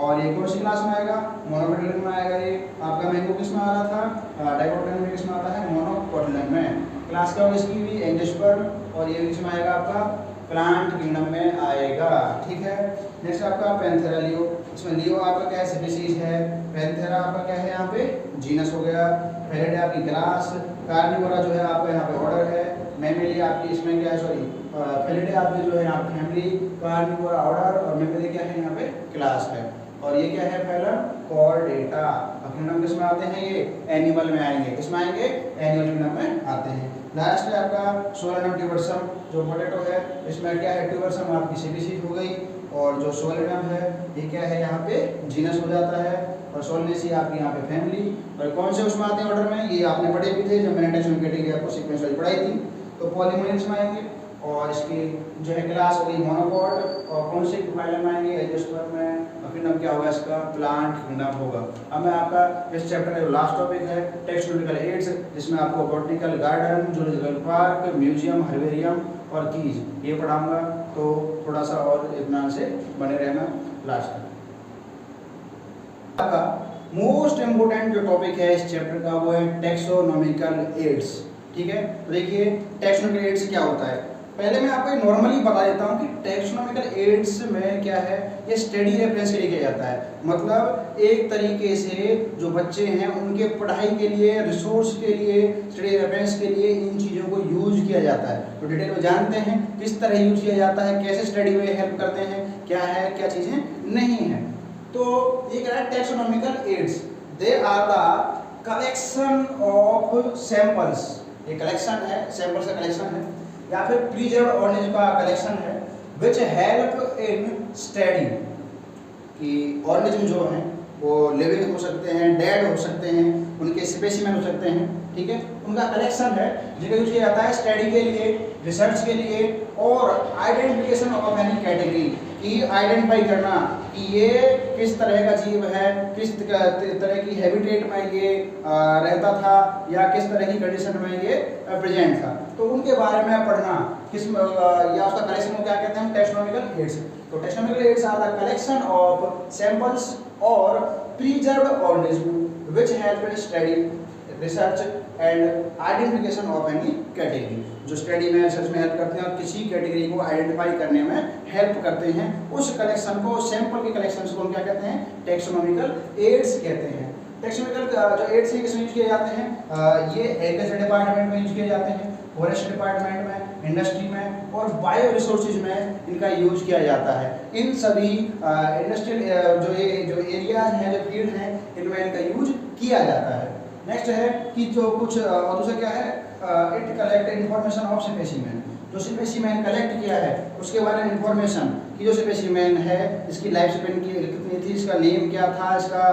और ये कौन सी क्लास में आएगा, मोनोकोटिलिडन में आएगा। ये आपका मैंगो किस में आ रहा था, डाइकोटिलिडन में, किस में आता है, मोनोकोटिलिडन में। क्लास क्या होगी इसकी भी, एंजियोस्पर्म। और ये किस में आएगा आपका, प्लांट किंगडम में आएगा, ठीक है। नेक्स्ट आपका पैंथेरा लियो, इसमें लियो आपका क्या है, स्पीशीज है। पैंथेरा आपका क्या है, यहाँ पे जीनस हो गया। फेलिडे आपकी क्लास। कार्निवोरा जो है आपका यहाँ पे ऑर्डर है। मैमेली आपकी इसमें क्या है, सॉरी फेलिडे आपकी जो है यहाँ पे फैमिली। कार्निवोरा ऑर्डर, और मैमेली क्या है यहाँ पे क्लास है। और ये क्या है, फाइलम कॉर्डेटा। किंगडम किस में आते हैं, ये एनिमल में आएंगे, किसमें आएंगे, एनिमल किंगडम में आते हैं। लास्ट है आपका सोलेनम ट्यूबरसम, जो पोटैटो है, इसमें क्या है, ट्यूबरसम आपकी स्पीशीज हो गई। और जो सोलेनम है ये क्या है, यहाँ पे जीनस हो जाता है। और सोलनेसी आपकी यहाँ पे फैमिली। और कौन से उसमें आते हैं ऑर्डर में, ये आपने पढ़े भी थे जब मैंने टेक्सोनोमी कैटेगरी आपको सीक्वेंस वाइज पढ़ाई थी। तो पॉलीमोनियल्स में आएंगे। और इसकी जो है क्लास हो गई मोनोकॉट। और कौन से फाइलम में आएंगे, एंजियोस्पर्म में। और किंगडम क्या होगा इसका, प्लांट किंगडम होगा। अब मैं आपका इस चैप्टर का जो लास्ट टॉपिक है, टेक्सोनॉमिकल एड्स, जिसमें आपको botanical garden, zoological park, museum, herbarium और कीज ये पढ़ाऊंगा। तो थोड़ा सा और इत्मीनान से बने रहना। लास्ट आपका मोस्ट इम्पोर्टेंट जो टॉपिक है इस चैप्टर का वो है टेक्सोनॉमिकल एड्स, ठीक है। तो देखिए टेक्सोनॉमिकल एड्स क्या होता है। पहले मैं आपको नॉर्मली बता देता हूँ कि टेक्सोनॉमिकल एड्स में क्या है, ये स्टडी रेफरेंस के लिए किया जाता है। मतलब एक तरीके से जो बच्चे हैं उनके पढ़ाई के लिए, रिसोर्स के लिए, स्टडी रेफरेंस के लिए इन चीज़ों को यूज किया जाता है। तो डिटेल में जानते हैं किस तरह यूज किया जाता है, कैसे स्टडी में हेल्प करते हैं, क्या है क्या चीज़ें नहीं है। तो ये कह रहा है taxonomical aids, they are the collection of samples. ये कलेक्शन है, सैंपल्स का कलेक्शन है, या फिर प्रीजर्व्ड ऑर्गेनिज्म का कलेक्शन है, विच हेल्प इन स्टडी। कि ऑर्गेनिज्म जो हैं वो लिविंग हो सकते हैं, डेड हो सकते हैं, उनके स्पेसिमेन हो सकते हैं, ठीक है। उनका कलेक्शन है जिसका यूज किया जाता है स्टडी के लिए, रिसर्च के लिए, और आइडेंटिफिकेशन ऑफ एनी कैटेगरी, कि आइडेंटिफाई करना कि ये किस तरह का जीव है, किस तरह की हैबिटेट में ये रहता था, या किस तरह की कंडीशन में ये प्रेजेंट था। तो उनके बारे में पढ़ना, किस या उसका कलेक्शन को क्या कहते हैं, टेक्सोनॉमिकल एड्स। तो taxonomical aids are the collection of samples और preserved organism which help in study, research and identification of any category, जो स्टडी में, रिसर्च में हेल्प करते हैं और किसी कैटेगरी को आइडेंटिफाई करने में हेल्प करते हैं। उस कलेक्शन को, सैंपल के कलेक्शन को हम क्या कहते हैं, टेक्सोनॉमिकल एड्स कहते हैं। टेक्सोनॉमिकल जो एड्स हैं किसमें यूज किए जाते हैं, ये एग्रीकल्चर डिपार्टमेंट में यूज किए जाते हैं, फॉरेस्ट डिपार्टमेंट में, इंडस्ट्री में और बायो रिसोर्सेज में इनका यूज किया जाता है। इन सभी इंडस्ट्रियल जो एरियाज हैं, जो फील्ड हैं, इनमें इनका यूज किया जाता है। नेक्स्ट है कि जो कुछ और दूसरा क्या है, it collect information of specimen. जो स्पेसिमेन कलेक्ट किया है उसके बारे में इन्फॉर्मेशन, कि जो स्पेसिमेन है इसकी लाइफ स्पेन कितनी थी, इसका नेम क्या था, इसका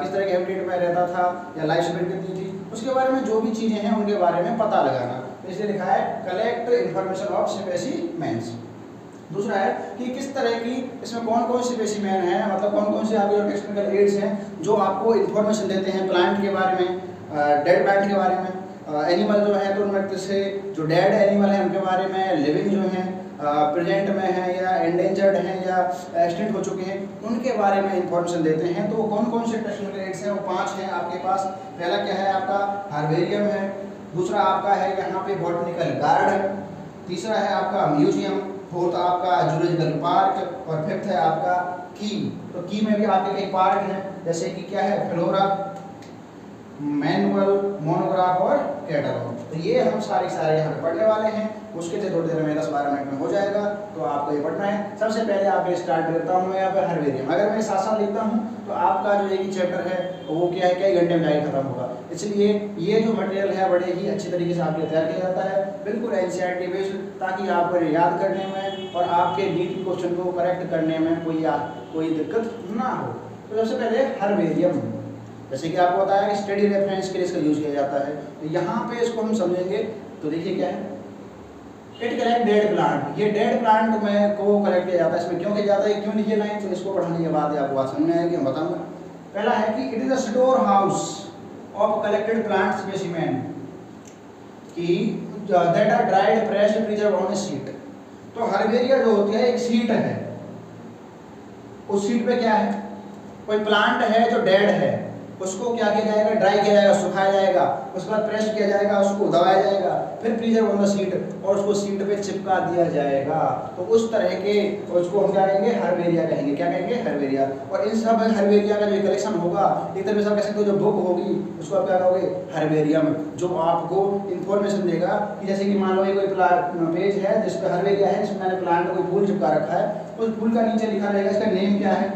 किस तरह के हैबिटेट में रहता था, या लाइफ स्पेन कितनी थी, उसके बारे में जो भी चीज़ें हैं उनके बारे में पता लगाना। इसलिए लिखा है कलेक्ट इन्फॉर्मेशन ऑफ स्पेसिमेन्स। दूसरा है कि किस तरह की, इसमें कौन कौन से स्पेसिमेन हैं, मतलब कौन कौन से आपके टेक्सोनॉमिकल एड्स हैं जो आपको इन्फॉर्मेशन देते हैं प्लांट के बारे में, डेड प्लांट के बारे में, एनिमल जो है तो उनमें से जो डेड एनिमल है उनके बारे में, लिविंग जो हैं प्रेजेंट में हैं या एंडेंजर्ड हैं या एक्सटिंक्ट हो चुके हैं, उनके बारे में इंफॉर्मेशन देते हैं। तो कौन कौन से टेक्निकल एड्स हैं? वो 5 हैं आपके पास। पहला क्या है आपका? हर्बेरियम है। दूसरा आपका है यहाँ पे बॉटनिकल गार्डन। तीसरा है आपका म्यूजियम। फोर्थ आपका जूलॉजिकल पार्क। और फिफ्थ है आपका की। तो की में भी आपके कई पार्ट हैं, जैसे कि क्या है? फ्लोरा, मैनुअल, मोनोग्राफ और कैटलॉग। तो ये हम सारे यहाँ पे पढ़ने वाले हैं। मुश्किल से थोड़ी देर में 10-12 मिनट में हो जाएगा, तो आपको ये पढ़ना है। सबसे पहले आप ये स्टार्ट करता हूँ मैं यहाँ पे हर्बेरियम। अगर मैं साथ साथ लिखता हूँ तो आपका जो एक ही चैप्टर है वो क्या है, कई घंटे में जाके खत्म होगा। इसलिए ये जो मटेरियल है बड़े ही अच्छी तरीके से आपके तैयार किया जाता है, बिल्कुल एनसीईआरटी बेस्ड, ताकि आपको याद करने में और आपके नीट क्वेश्चन को करेक्ट करने में कोई दिक्कत ना हो। तो सबसे पहले हर्बेरियम, जैसे कि आपको बताया कि स्टडी रेफरेंस के लिए इसका यूज किया जाता है। तो यहाँ पे इसको हम समझेंगे। तो देखिए क्या है, इट कलेक्ट डेड प्लांट। ये डेड प्लांट में को कलेक्ट किया जाता है। इसमें क्यों किया जाता है, क्यों लिखी लाइन, तो इसको पढ़ने के बाद आपको बात समझ में आएगी, हम बताऊंगा। पहला है कि it is a storehouse of collected plant specimen की that are dried, pressed, preserved on a sheet. तो हर्बेरिया जो होती है एक शीट है। उस शीट पे क्या है, कोई प्लांट है जो डेड है, उसको क्या किया जाएगा, ड्राई किया जाएगा, सुखाया जाएगा, उसके बाद प्रेस किया जाएगा, उसको दबाया जाएगा, फिर प्रिजर्व ऑन द शीट, और उसको शीट पे चिपका दिया जाएगा। तो उस तरह के उसको हम क्या कहेंगे, हर्बेरिया कहेंगे। क्या कहेंगे, हर्बेरिया। और इन सब हर्बेरिया का जो कलेक्शन होगा, एक तरह से आप कह सकते हो जो बुक होगी उसको आप क्या कहोगे, हर्बेरियम, जो आपको इंफॉर्मेशन देगा कि जैसे कि मान लो कोई पेज है जिस पर हर्बेरिया है, जिसमें मैंने प्लांट कोई फूल चिपका रखा है, उस फूल का नीचे लिखा रहेगा इसका नेम क्या है,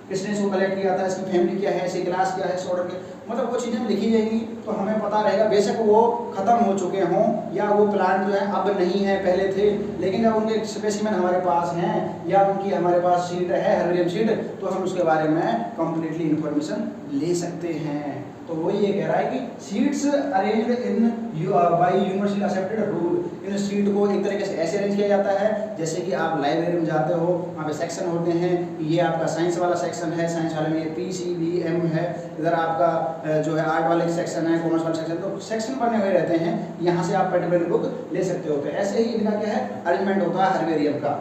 किसने इसको कलेक्ट किया था, इसकी फैमिली क्या है, इसकी क्लास क्या है, इस ऑर्डर के, मतलब वो चीज़ें लिखी जाएंगी। तो हमें पता रहेगा, बेशक वो ख़त्म हो चुके हों या वो प्लांट जो है अब नहीं है, पहले थे, लेकिन जब उनके स्पेसिमेन हमारे पास हैं या उनकी हमारे पास शीट है, हर्बेरियम शीट, तो हम उसके बारे में कंप्लीटली इंफॉर्मेशन ले सकते हैं। तो वो ये कह रहा है कि seats arranged in by universally accepted rule. In seat को एक तरीके से ऐसे अरेंज किया जाता है जैसे कि आप लाइब्रेरी में जाते हो, वहाँ पे सेक्शन होते हैं। ये आपका साइंस वाला सेक्शन है, साइंस वाले में ये PCBM है, इधर आपका जो है आर्ट वाले सेक्शन है, कॉमर्स वाला सेक्शन, तो सेक्शन बने हुए रहते हैं। यहाँ से आप पर्टिकुलर बुक ले सकते होते हैं। ऐसे ही इनका क्या है, अरेंजमेंट होता है हर्बेरियम का।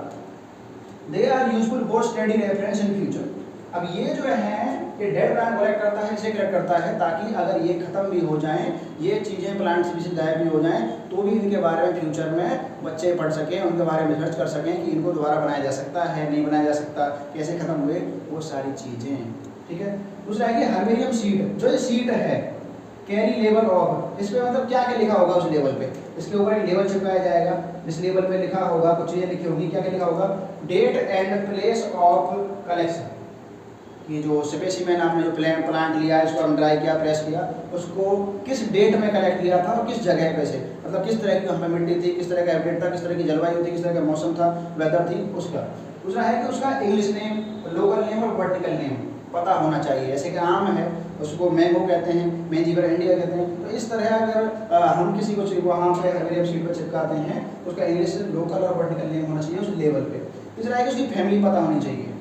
They are useful for study reference in future. अब ये जो है ये डेड प्लांट कलेक्ट करता है, इसे कलेक्ट करता है ताकि अगर ये खत्म भी हो जाएं, ये चीज़ें प्लांट स्पीशीज गायब भी हो जाएं, तो भी इनके बारे में फ्यूचर में बच्चे पढ़ सकें, उनके बारे में रिसर्च कर सकें कि इनको दोबारा बनाया जा सकता है, नहीं बनाया जा सकता, कैसे खत्म हुए, वो सारी चीज़ें। ठीक है। दूसरा है कि हर्बेरियम सीट, जो ये सीट है कैरी लेवल ऑफ, इस पे मतलब क्या क्या लिखा होगा उस लेवल पे, इसके ऊपर एक लेवल चिपकाया जाएगा, इस लेवल पे लिखा होगा, कुछ चीज़ें लिखी होगी, क्या क्या लिखा होगा, date and place of collection. कि जो स्पेसिमेन आपने जो प्लांट लिया है, इसको हम ड्राई किया, प्रेस किया, उसको किस डेट में कलेक्ट किया था और किस जगह पे से, मतलब किस तरह की हमें मिट्टी थी, किस तरह का हैबिटेट था, किस तरह की जलवायु थी, किस तरह का मौसम था, वेदर थी, उसका। दूसरा है कि उसका इंग्लिश नेम, लोकल नेम और वर्टिकल नेम पता होना चाहिए। जैसे कि आम है उसको मैंगो कहते हैं, मैंजीवर इंडिया कहते हैं। तो इस तरह अगर हम किसी को वहाँ पे हर्बेरियम शीट पर चिपकाते हैं तो उसका इंग्लिश, लोकल और वर्टिकल नेम होना चाहिए उस लेवल पे। तीसरा है कि उसकी फैमिली पता होनी चाहिए,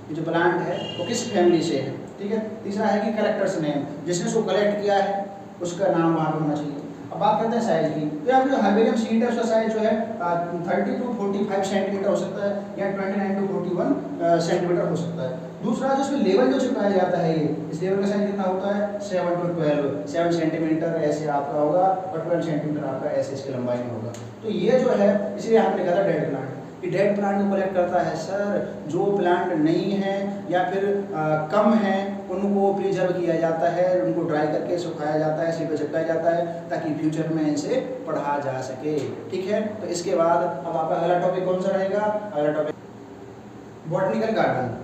ये जो प्लांट है वो किस फैमिली से है। ठीक है। तीसरा है कि कलेक्टर्स नेम, जिसने उसको कलेक्ट किया है उसका नाम वहाँ पे होना चाहिए। अब बात करते हैं साइज की। तो यहाँ पे जो हर्बेरियम शीट है उसका साइज जो है 30 to 45 सेंटीमीटर हो सकता है या 29 to 41 सेंटीमीटर हो सकता है। दूसरा जो इसमें लेवल जो चिपकाया जाता है, ये इस लेवल का साइज कितना होता है 7 to 12, 7 सेंटीमीटर ऐसे आपका होगा और 12 सेंटीमीटर आपका ऐसे इसकी लंबाई में होगा। तो ये जो है, इसलिए आपने लिखा था डेड प्लांट, कि डेड प्लांट को कलेक्ट करता है सर, जो प्लांट नहीं है या फिर कम है उनको प्रिजर्व किया जाता है, उनको ड्राई करके सुखाया जाता है, शीट पे चिपकाया जाता है ताकि फ्यूचर में इनसे पढ़ा जा सके। ठीक है। तो इसके बाद अब आपका अगला टॉपिक कौन सा रहेगा, अगला topic botanical garden.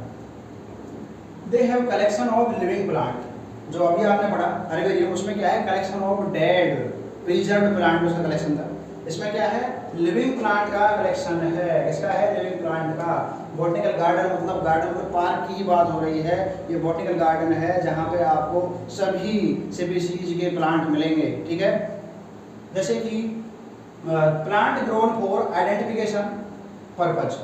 They have collection of living plant. जो अभी आपने पढ़ा हर्बेरियम, उसमें क्या है, collection of dead preserved plant उसका कलेक्शन था। इसमें क्या है, लिविंग प्लांट का कलेक्शन है। इसका है लिविंग प्लांट का। बॉटनिकल गार्डन मतलब गार्डन में पार्क की बात हो रही है। ये बॉटनिकल गार्डन है जहाँ पे आपको सभी स्पीशीज के प्लांट मिलेंगे। ठीक है। जैसे कि plant grown for identification purpose,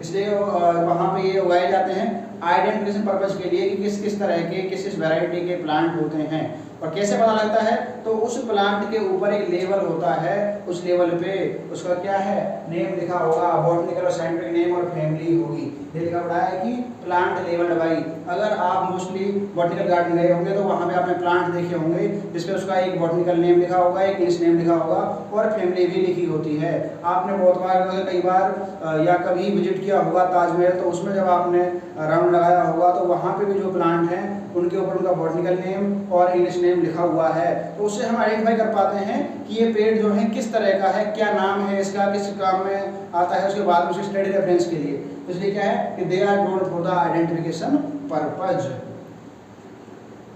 इसलिए वहाँ पे ये उगाए जाते हैं आइडेंटिफिकेशन पर्पज के लिए कि किस किस तरह के किस वैरायटी के प्लांट होते हैं। और कैसे पता लगता है, तो उस प्लांट के ऊपर एक लेवल होता है, उस लेवल पे उसका क्या है, नेम लिखा होगा, बॉटनिकल और साइंटिफिक नेम और फैमिली होगी। ये लिखा पड़ा है कि प्लांट लेवल्ड बाई। अगर आप मोस्टली बॉटनिकल गार्डन गए होंगे तो वहाँ पे आपने प्लांट देखे होंगे जिसमें उसका एक बॉटनिकल नेम लिखा होगा, एक इंग्लिश नेम लिखा होगा और फैमिली भी लिखी होती है। आपने बहुत बार कई बार या कभी विजिट किया होगा ताजमहल, तो उसमें जब आपने राउंड लगाया होगा तो वहाँ पे भी जो प्लांट हैं उनके ऊपर उनका बॉटनिकल नेम और इंग्लिश नेम लिखा हुआ है। तो उससे हम आइडेंटिफाई कर पाते हैं कि ये पेड़ जो है किस तरह का है, क्या नाम है इसका, किस काम में आता है, उसके बाद उसके स्टडी रेफरेंस के लिए। तो इसलिए क्या है कि they are known for the identification purpose.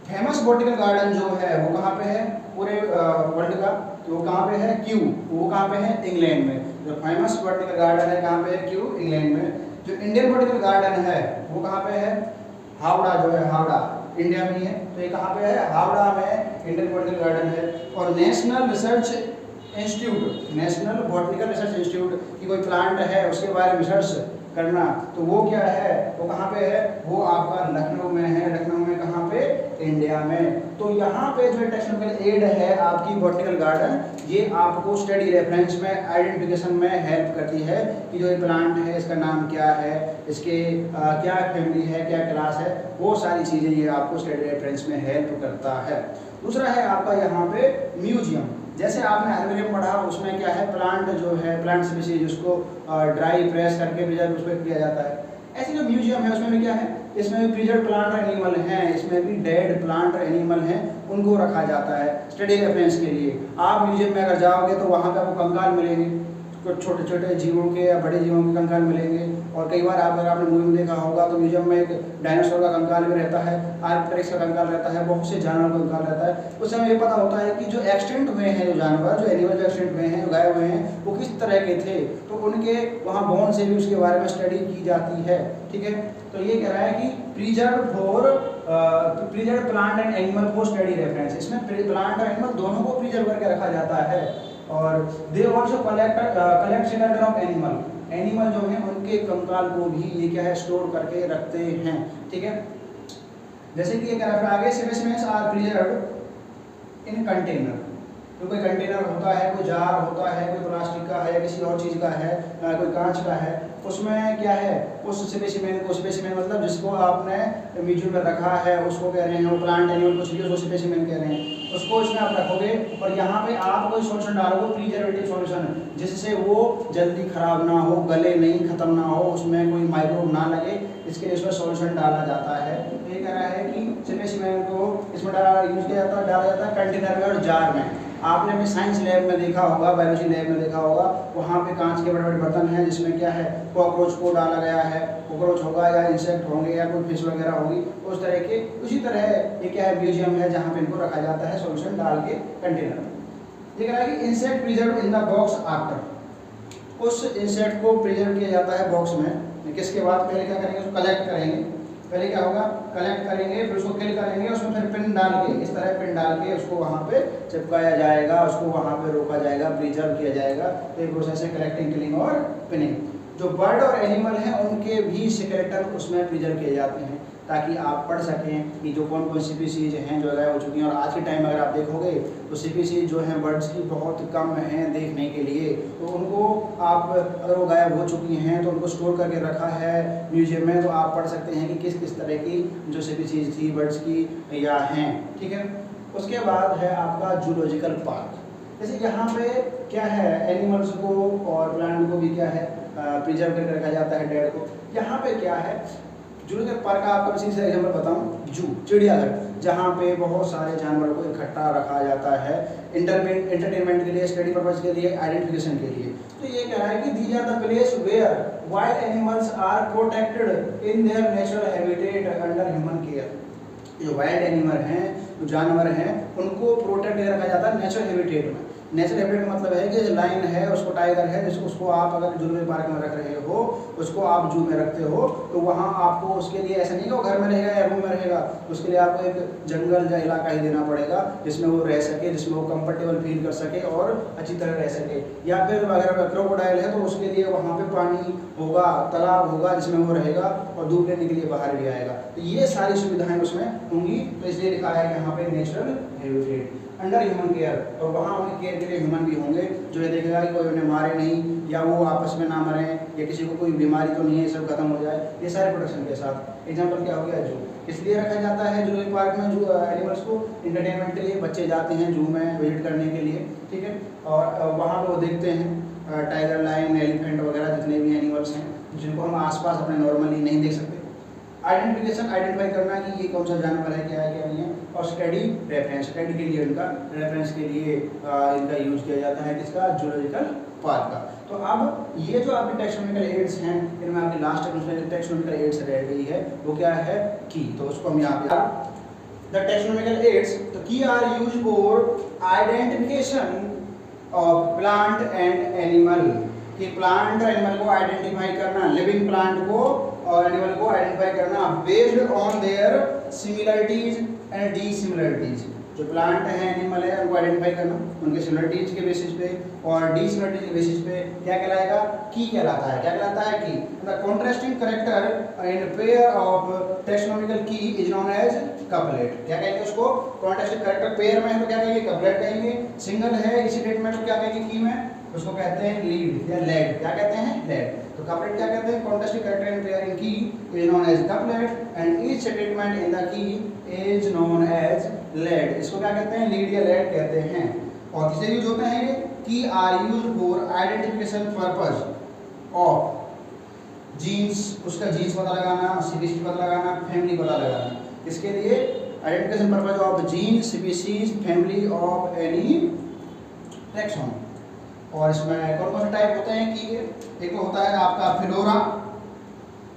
Famous botanical garden जो है वो कहाँ पे है पूरे वर्ल्ड का, तो वो कहाँ पे है, क्यू, वो कहाँ पे है, इंग्लैंड में। जो फेमस बॉटनिकल गार्डन है कहाँ पे है, क्यू, इंग्लैंड में। जो इंडियन बॉटनिकल गार्डन है वो कहाँ पे है, हावड़ा जो है, हावड़ा इंडिया में ही है। तो ये कहाँ पे है, हावड़ा में इंडियन बॉटनिकल गार्डन है। और national research institute, national botanical research institute की कोई प्लांट है उसके बारे में रिसर्च करना, तो वो क्या है, वो कहाँ पे है, वो आपका लखनऊ में है। लखनऊ में कहाँ पे, इंडिया में। तो यहाँ पे जो टेक्निकल एड है आपकी बॉटनिकल गार्डन, ये आपको स्टडी रेफरेंस में, आइडेंटिफिकेशन में हेल्प करती है कि जो ये प्लांट है इसका नाम क्या है, इसके क्या फैमिली है, क्या क्लास है, वो सारी चीज़ें ये आपको स्टडी रेफरेंस में हेल्प करता है। दूसरा है आपका यहाँ पे म्यूजियम। जैसे आपने हर्बेरियम पढ़ा, उसमें क्या है, प्लांट जो है, प्लांट स्पीशीज उसको ड्राई प्रेस करके प्रिजर्व उस पर किया जाता है। ऐसे जो म्यूजियम है उसमें भी क्या है, इसमें भी प्रिजर्व प्लांट एनिमल हैं, इसमें भी डेड प्लांट एनिमल हैं, उनको रखा जाता है स्टडी रेफरेंस के लिए। आप म्यूजियम में अगर जाओगे तो वहाँ पे आपको कंकाल मिलेंगे, कुछ छोटे छोटे जीवों के या बड़े जीवों के कंकाल मिलेंगे। और कई बार अगर आपने मूवी में देखा होगा तो म्यूजियम में एक डायनासोर का कंकाल भी रहता है, आर्कटेरिक्स का कंकाल रहता है, बहुत से जानवरों का कंकाल रहता है। उससे हमें ये पता होता है कि जो एक्सटेंट हुए हैं, जो जानवर, जो एनिमल जो एक्सटेंट हुए हैं, जो गायब हुए हैं, वो किस तरह के थे, तो उनके वहाँ बोन से भी उसके बारे में स्टडी की जाती है। ठीक है, तो ये कह रहा है कि preserve plant and animal for study reference. इसमें प्लांट और एनिमल दोनों को प्रिजर्व करके रखा जाता है। और they also collect skeleton of animal, animal जो है उनके कंकाल को भी ये क्या है, स्टोर करके रखते हैं। ठीक है, जैसे कि ये कह रहा है आगे, specimens are preserved in container. तो कोई कंटेनर होता है, कोई जार होता है, कोई प्लास्टिक का है या किसी और चीज़ का है, कोई कांच का है, उसमें क्या है, उस स्पेसिमेन को, स्पेसिमेन मतलब जिसको आपने म्यूजियम में रखा है उसको कह रहे हैं, वो प्लांट एनिमल कुछ भी उसको स्पेसिमेन कह रहे हैं, उसको इसमें आप रखोगे और यहाँ पे आप कोई सॉल्यूशन डालोगे, प्रिजर्वेटिव सॉल्यूशन, जिससे वो जल्दी खराब ना हो, गले नहीं, खत्म ना हो, उसमें कोई माइक्रोब ना लगे, इसके लिए उसमें सॉल्यूशन डाला जाता है। तो ये कह रहा है कि स्पेसिमेन को इसमें यूज किया जाता है, डाला जाता है कंटेनर में और जार में। आपने अपने साइंस लैब में देखा होगा, बायोलॉजी लैब में देखा होगा, वहाँ पे कांच के बड़े बड़े बर्तन हैं जिसमें क्या है, कॉकरोच को डाला गया है, कॉकरोच होगा या इंसेक्ट होंगे या कोई फिश वगैरह होगी, उस तरह के। उसी तरह ये क्या है, म्यूजियम है जहाँ पे इनको रखा जाता है सॉल्यूशन डाल के कंटेनर में। ये कह रहा है कि insect preserve in the box after, उस इंसेक्ट को प्रिजर्व किया जाता है बॉक्स में। किसके बाद, पहले क्या करेंगे, उसको कलेक्ट करेंगे, पहले क्या होगा, कलेक्ट करेंगे, फिर उसको किल करेंगे, उसमें फिर पिन डाल के, इस तरह पिन डाल के उसको वहाँ पे चिपकाया जाएगा, उसको वहाँ पे रोका जाएगा, प्रिजर्व किया जाएगा। तो ये प्रोसेस है कलेक्टिंग, किलिंग और पिनिंग। जो बर्ड और एनिमल हैं उनके भी स्केलेटन उसमें प्रिजर्व किए जाते हैं ताकि आप पढ़ सकें कि जो कौन कौन स्पीशीज हैं जो गायब हो चुकी हैं। और आज के टाइम में अगर आप देखोगे तो स्पीशीज जो हैं बर्ड्स की बहुत कम हैं देखने के लिए, तो उनको आप अगर वो गायब हो चुकी हैं तो उनको स्टोर करके रखा है म्यूजियम में, तो आप पढ़ सकते हैं कि किस किस तरह की जो स्पीशीज थी बर्ड्स की या हैं। ठीक है, उसके बाद है आपका जूलॉजिकल पार्क। जैसे यहाँ पे क्या है, एनिमल्स को और प्लांट को भी क्या है, प्रिजर्व करके रखा जाता है डेड को। यहाँ पे क्या है, जूलॉजिकल पार्क का आपका इसी से एग्जाम्पल बताऊँ, जू, चिड़ियाघर, जहाँ पे बहुत सारे जानवरों को इकट्ठा रखा जाता है एंटरटेनमेंट के लिए, स्टडी पर्पज के लिए, आइडेंटिफिकेशन के लिए। तो ये कह रहा है कि these are the place where wild animals are protected in their natural habitat under human care. जो वाइल्ड एनिमल हैं, जो जानवर हैं, उनको प्रोटेक्ट रखा जाता है नेचुरल हैबिटेट में। नेचुरल हैबिटेट का मतलब है कि लाइन है, उसको टाइगर है, जिसको उसको आप अगर जूलॉजिकल पार्क में रख रहे हो, उसको आप जू में रखते हो, तो वहाँ आपको उसके लिए ऐसा नहीं कि वो घर में रहेगा या रूम में रहेगा, उसके लिए आपको एक जंगल या इलाका ही देना पड़ेगा जिसमें वो रह सके, जिसमें वो कंफर्टेबल फील कर सके और अच्छी तरह रह सके। या फिर अगर क्रोकोडाइल है तो उसके लिए वहाँ पे पानी होगा, तालाब होगा जिसमें वो रहेगा और दूध लेने के लिए बाहर भी आएगा। तो ये सारी सुविधाएं उसमें होंगी, तो इसलिए लिखा है कि यहाँ पे natural habitat under human care, और वहाँ उनकी केयर के लिए ह्यूमन भी होंगे जो ये देखेगा कि कोई उन्हें मारे नहीं, या वो आपस में ना मरें, या किसी को कोई बीमारी तो नहीं है, सब खत्म हो जाए, ये सारे प्रोटेक्शन के साथ। एग्जाम्पल क्या हो गया, जू। इसलिए रखा जाता है जू पार्क में जू एनिमल्स को इंटरटेनमेंट के लिए बच्चे जाते हैं जू में विजिट करने के लिए, ठीक है। और वहाँ पर वो देखते हैं टाइगर, लायन, एलिफेंट वगैरह जितने भी एनिमल्स हैं जिनको हम आसपास अपने नॉर्मली नहीं देख सकते। आइडेंटिफिकेशन, आइडेंटिफाई करना कि ये कौन सा जानवर है, क्या है क्या नहीं है। और स्टडी रेफरेंस, स्टडी के लिए इनका रेफरेंस के लिए इनका यूज किया जाता है किसका, जूलॉजिकल पार्क का। तो अब ये जो आपके टैक्सोनॉमिकल एड्स हैं, इनमें आपकी लास्ट टैक्सोनॉमिकल एड्स रह गई है, वो क्या है, की। तो उसको हम यहाँ पे द टैक्सोनॉमिकल एड्स, तो key are use for identification of plant and animal, कि प्लांट और एनिमल को आइडेंटिफाई करना, लिविंग प्लांट को और एनिमल को आइडेंटिफाई करना based on their similarities and dissimilarities. जो प्लांट है, एनिमल है, उनको आइडेंटिफाई करना उनके सिमिलरिटीज के बेसिस पे और डिसिमिलरिटीज के बेसिस पे क्या कहलाएगा, की कहलाता है। क्या कहलाता है, की। The contrasting character in pair of taxonomical की इज नोन एज कपलेट। क्या कहेंगे उसको, कॉन्ट्रास्टिंग कैरेक्टर पेयर में है तो क्या कहेंगे, कपलेट कहेंगे। सिंगल है इसी स्टेटमेंट को क्या कहेंगे, की में, उसको कहते हैं लीड या लेड। क्या कहते हैं, लेड। तो कपलेट क्या कहते हैं, contrasting character in pair in key is known as couplet and each statement in the key is known as lead. इसको क्या कहते हैं, लीड या लेड कहते हैं। और किसे यूज होते हैं, key are used for identification purpose of genus, उसका जीन्स पता लगाना, स्पीशीज पता लगाना, फैमिली पता लगाना। इसके लिए identification purpose of genus, species, family of any taxon. और इसमें कौन कौन से टाइप होते हैं कि एक होता है आपका फिलोरा,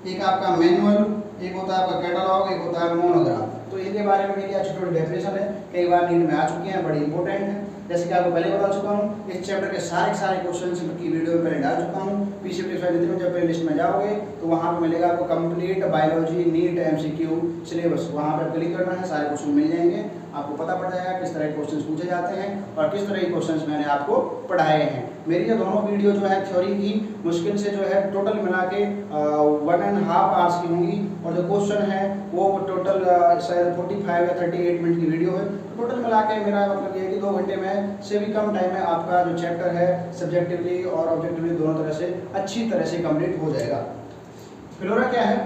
एक आपका मैनुअल, एक होता है आपका कैटलॉग, एक होता है मोनोग्राफ। तो इनके बारे में मेरी आज छोटी डेफिनेशन है, कई बार नीट में आ चुकी हैं, बड़ी इंपॉर्टेंट है। जैसे कि आपको पहले बता चुका हूँ, इस चैप्टर के सारे क्वेश्चन की वीडियो में पहले डाल चुका हूँ। पीछे जब प्ले लिस्ट में जाओगे तो वहाँ पर मिलेगा आपको complete biology NEET MCQ syllabus. वहाँ पर क्लिक करना है, सारे क्वेश्चन मिल जाएंगे, आपको पता पड़ जाएगा किस तरह के क्वेश्चन पूछे जाते हैं और किस तरह के क्वेश्चन मैंने आपको पढ़ाए हैं। मेरी जो दोनों वीडियो जो है थ्योरी की मुश्किल से जो है टोटल मिला के 1.5 आवर्स की होंगी, और जो क्वेश्चन है वो टोटल शायद 45 या 38 मिनट की वीडियो है। टोटल मिला के मेरा मतलब ये है कि 2 घंटे में से भी कम टाइम में आपका जो चैप्टर है सब्जेक्टिवली और ऑब्जेक्टिवली दोनों तरह से अच्छी तरह से कंप्लीट हो जाएगा। फिलोरा क्या है,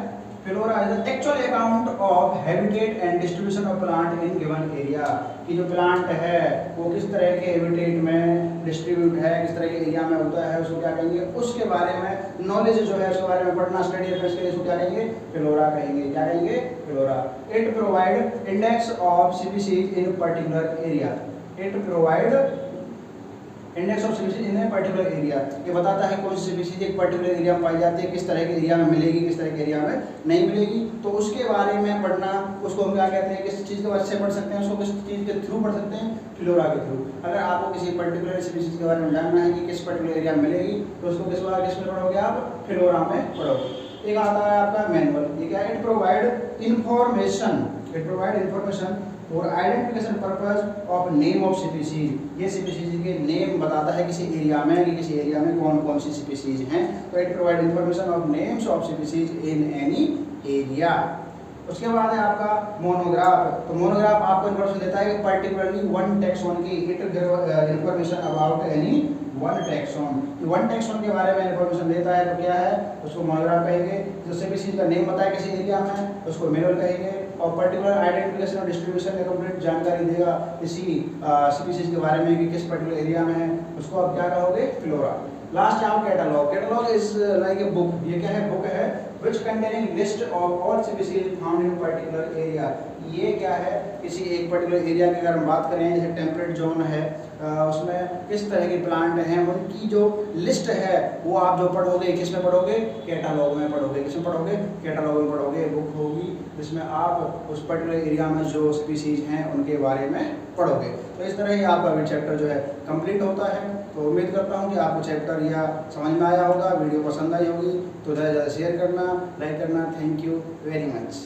flora is the actual account of habitat and distribution of plant in given area, कि जो प्लांट है वो किस तरह के हैबिटेट में डिस्ट्रीब्यूट है, किस तरह के एरिया में होता है, उसको क्या कहेंगे, उसके बारे में नॉलेज जो है उसके बारे में पढ़ना, स्टडी रेफरेंस के लिए उसको क्या कहेंगे, फिलोरा कहेंगे। क्या कहेंगे, flora. It provide index of species in particular area, it provide index of species in a particular area, ये बताता है कौन सी स्पीशीज एक पर्टिकुलर एरिया में पाई जाती है, किस तरह के एरिया में मिलेगी, किस तरह के एरिया में नहीं मिलेगी। तो उसके बारे में पढ़ना, उसको हम क्या कहते हैं, किस चीज़ के वजह से पढ़ सकते हैं, उसको किस चीज़ के थ्रू पढ़ सकते हैं, फिलोरा के थ्रू। अगर आपको किसी पर्टिकुलर स्पीशीज के बारे में जानना है कि किस पर्टिकुलर एरिया में मिलेगी, तो उसको किस में पढ़ोगे आप, फिलोरा में पढ़ोगे। एक आता है आपका मैनुअल, ये क्या है, it provide information, it provide information और identification purpose of name of species, ये स्पीशीज के नेम बताता है किसी एरिया में कि किसी एरिया में कौन कौन सी स्पीशीज हैं। तो it provide information of names of species in any area. उसके बाद है आपका मोनोग्राफ, तो मोनोग्राफ आपको इंफॉर्मेशन देता है कि पर्टिकुलरली वन टैक्सोन की, it information about any one taxon, one taxon के बारे में इंफॉर्मेशन देता है तो क्या है, उसको मोनोग्राफ कहेंगे। जो स्पीशीज का नेम बताया किसी एरिया में उसको मैनुअल कहेंगे, और पर्टिकुलर आइडेंटिफिकेशन और डिस्ट्रीब्यूशन का कंप्लीट जानकारी देगा इसी स्पीशीज के बारे में कि किस पर्टिकुलर एरिया में है, उसको आप क्या कहोगे, फिलोरा। लास्ट यहाँ catalogue, catalogue is like a book, ये क्या है, बुक है which containing list of all species found in particular area। ये क्या है, किसी एक पर्टिकुलर एरिया की अगर हम बात करें, जैसे टेम्परेट जोन है, उसमें किस तरह के प्लांट हैं, उनकी जो लिस्ट है वो आप जो पढ़ोगे किस में पढ़ोगे, कैटलॉग में पढ़ोगे। किस में पढ़ोगे, कैटलॉग में पढ़ोगे। बुक होगी जिसमें आप उस पर्टिकुलर एरिया में जो स्पीशीज हैं उनके बारे में पढ़ोगे। तो इस तरह ही आपका भी चैप्टर जो है कंप्लीट होता है। तो उम्मीद करता हूँ कि आपको चैप्टर या समझ में आया होगा, वीडियो पसंद आई होगी, तो ज़्यादा से ज़्यादा शेयर करना, लाइक करना। Thank you very much.